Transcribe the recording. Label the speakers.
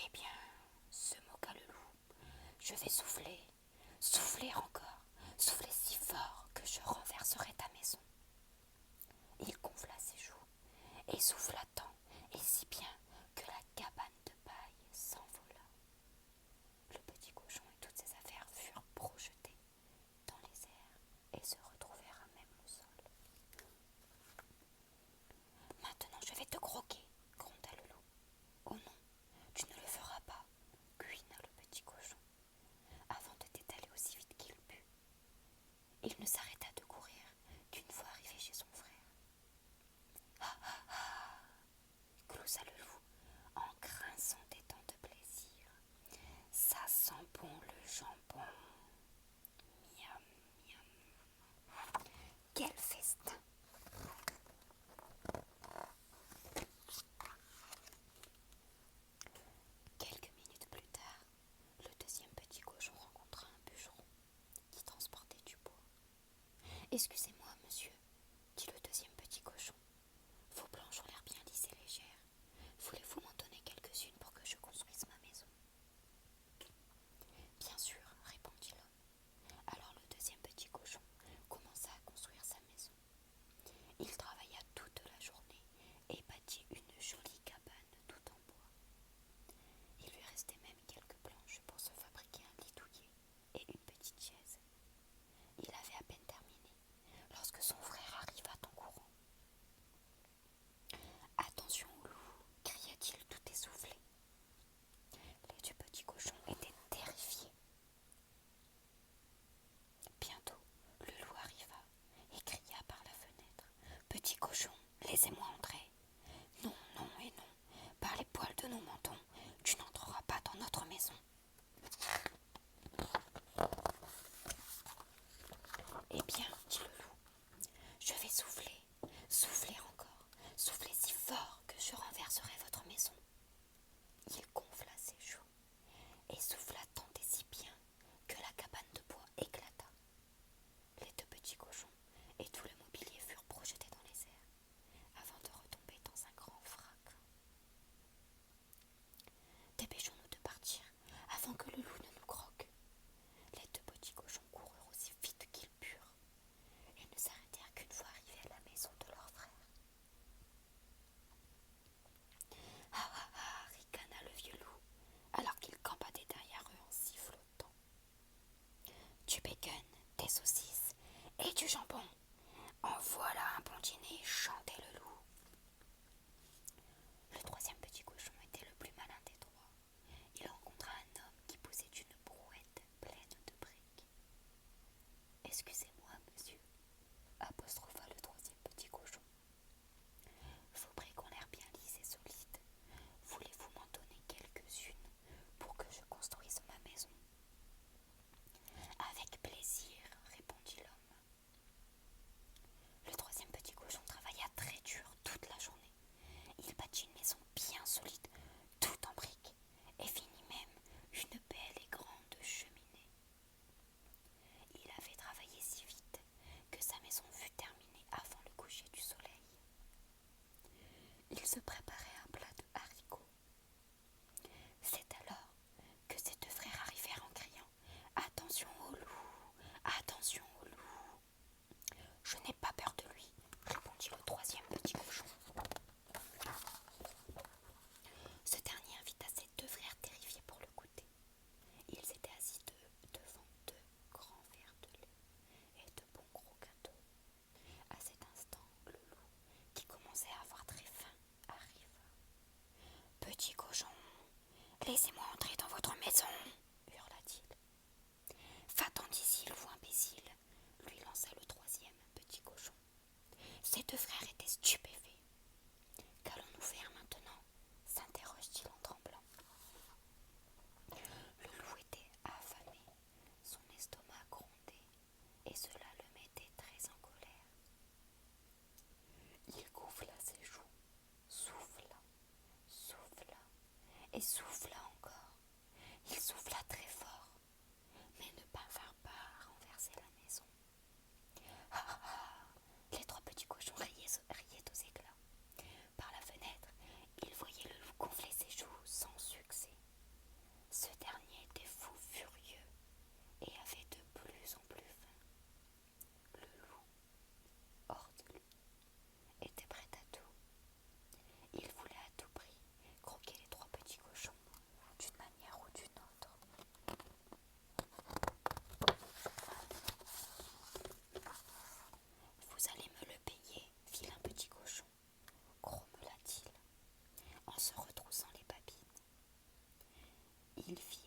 Speaker 1: Eh bien, se moqua le loup, je vais souffler, souffler encore, souffler si fort que je renverserai ta maison. Il gonfla ses joues et souffla tant et si bien que la cabane de paille s'envola. Le petit cochon et toutes ses affaires furent projetés dans les airs et se retrouvèrent à même le sol. Maintenant je vais te croquer, gronda le loup. Oh non, tu ne le feras pas, cuina le petit cochon, avant de t'étaler aussi vite qu'il put. Il ne s'arrêta de courir qu'une fois arrivé chez son frère. Ah ah ah, gloussa le loup en grinçant des dents de plaisir. Ça sent bon le jambon. Miam, miam. Quel festin! Quelques minutes plus tard, le deuxième petit cochon rencontra un bûcheron qui transportait du bois. Excusez-moi, monsieur, dit le deuxième petit cochon. Vos planches ont l'air bien lisses et légères. Voulez-vous m'en donner quelques-unes pour que je construise ma maison? Bien sûr, répondit l'homme. Alors le deuxième petit cochon commença à construire sa maison. Il travailla toute la journée et bâtit une jolie cabane tout en bois. Il lui restait même quelques planches pour se fabriquer un lit douillet et une petite chaise. Il avait à peine terminé lorsque son frère arriva en courant. Attention au loup, cria-t-il tout essoufflé. Les deux petits cochons étaient terrifiés. Bientôt, le loup arriva et cria par la fenêtre. Petit cochon, laissez-moi entrer. Non, non et non, par les poils de nos mentons, tu n'entreras pas dans notre maison. Eh bien, dit le loup, je vais souffler, souffler encore, souffler si fort que je renverserai votre maison. Il gonfla ses joues et souffla tant et si bien que la cabane de bois éclata. Les deux petits cochons et tout le mobilier furent projetés dans les airs avant de retomber dans un grand fracas. Dépêchons-nous de partir avant que le loup ne nous croque. Les deux petits cochons coururent aussi vite qu'ils purent et ne s'arrêtèrent qu'une fois arrivés à la maison de leur frère. Ah ah ah, ricana le vieux loup alors qu'il campatait derrière eux en sifflotant. Du bacon, des saucisses et du jambon. En voilà un bon dîner, chantait le loup. Le troisième petit cochon était le plus malin des trois. Il rencontra un homme qui posait une brouette pleine de briques. Excusez-moi, monsieur, apostropha le troisième petit cochon. Vos briques ont l'air bien lisses et solides. Voulez-vous m'en donner quelques-unes pour que je construise ma maison? Avec plaisir, répondit l'homme. Le troisième petit cochon travailla très dur toute la journée. Il bâtit une maison bien solide, tout en briques, et finit même une belle et grande cheminée. Il avait travaillé si vite que sa maison fut terminée avant le coucher du soleil. Il se préparait un plat de haricots. C'est alors que ses deux frères arrivèrent en criant « Attention au loup! Attention au loup !» « Je n'ai pas peur de lui, » répondit le troisième petit cochon. Ce dernier invita ses deux frères terrifiés pour le goûter. Ils étaient assis devant deux grands verres de lait et de bons gros gâteaux. À cet instant, le loup, qui commençait à avoir très faim, arriva. « Petit cochon, laissez-moi entrer dans votre maison, » hurla-t-il. « Va-t'en d'ici, loup imbécile, » lui lança le troisième petit cochon. Ses deux frères étaient stupéfaits. « Qu'allons-nous faire maintenant ?» s'interroge-t-il en tremblant. Le loup était affamé, son estomac grondait, et cela le mettait très en colère. Il gonfla ses joues, souffla, souffla, et souffla encore. Il souffla très fort, mais ne parvint pas à renverser la maison. Ah ah ah! Les trois petits cochons riaient aux éclats. Par la fenêtre, ils voyaient le loup gonfler ses joues sans succès. il fit